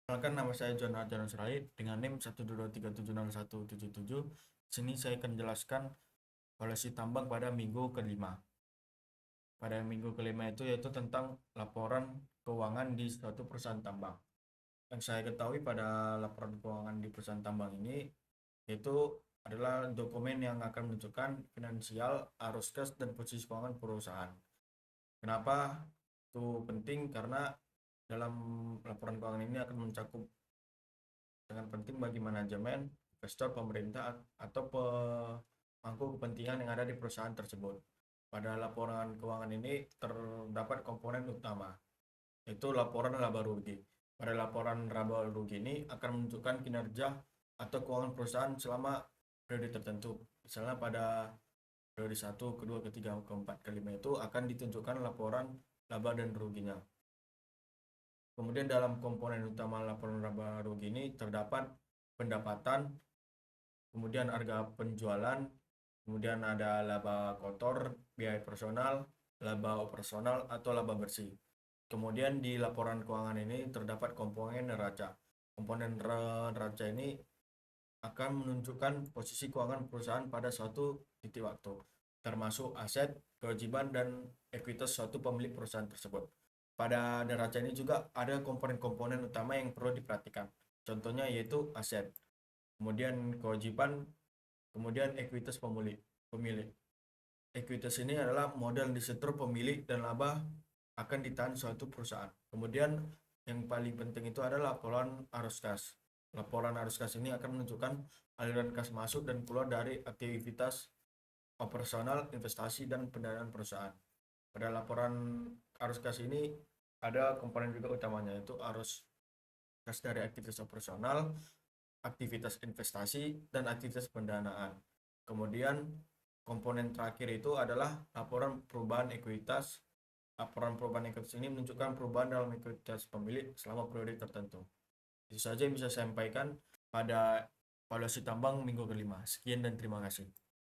Perkenalkan, nama saya John Arjana Sirait dengan NIM 122376177. Di sini saya akan menjelaskan valuasi tambang pada minggu kelima. Pada minggu kelima itu yaitu tentang laporan keuangan di suatu perusahaan tambang. Yang saya ketahui pada laporan keuangan di perusahaan tambang ini yaitu adalah dokumen yang akan menunjukkan finansial, arus kas, dan posisi keuangan perusahaan. Kenapa itu penting? Karena dalam laporan keuangan ini akan mencakup dengan penting bagi manajemen, investor, pemerintah, atau pemangku kepentingan yang ada di perusahaan tersebut. Pada laporan keuangan ini terdapat komponen utama, yaitu laporan laba rugi. Pada laporan laba rugi ini akan menunjukkan kinerja atau keuangan perusahaan selama periode tertentu. Misalnya pada periode 1, kedua, ketiga, keempat, kelima itu akan ditunjukkan laporan laba dan ruginya. Kemudian dalam komponen utama laporan laba rugi ini terdapat pendapatan, kemudian harga penjualan, kemudian ada laba kotor, biaya personal, laba operasional, atau laba bersih. Kemudian di laporan keuangan ini terdapat komponen neraca. Komponen neraca ini akan menunjukkan posisi keuangan perusahaan pada suatu titik waktu, termasuk aset, kewajiban, dan ekuitas suatu pemilik perusahaan tersebut. Pada neraca ini juga ada komponen-komponen utama yang perlu diperhatikan. Contohnya yaitu aset, kemudian kewajiban, kemudian ekuitas pemilik. Ekuitas ini adalah modal yang disetor pemilik dan laba akan ditahan suatu perusahaan. Kemudian yang paling penting itu adalah laporan arus kas. Laporan arus kas ini akan menunjukkan aliran kas masuk dan keluar dari aktivitas operasional, investasi, dan pendanaan perusahaan. Pada laporan arus kas ini ada komponen juga utamanya, yaitu arus kas dari aktivitas operasional, aktivitas investasi, dan aktivitas pendanaan. Kemudian komponen terakhir itu adalah laporan perubahan ekuitas. Laporan perubahan ekuitas ini menunjukkan perubahan dalam ekuitas pemilik selama periode tertentu. Itu saja yang bisa saya sampaikan pada valuasi tambang minggu kelima. Sekian dan terima kasih.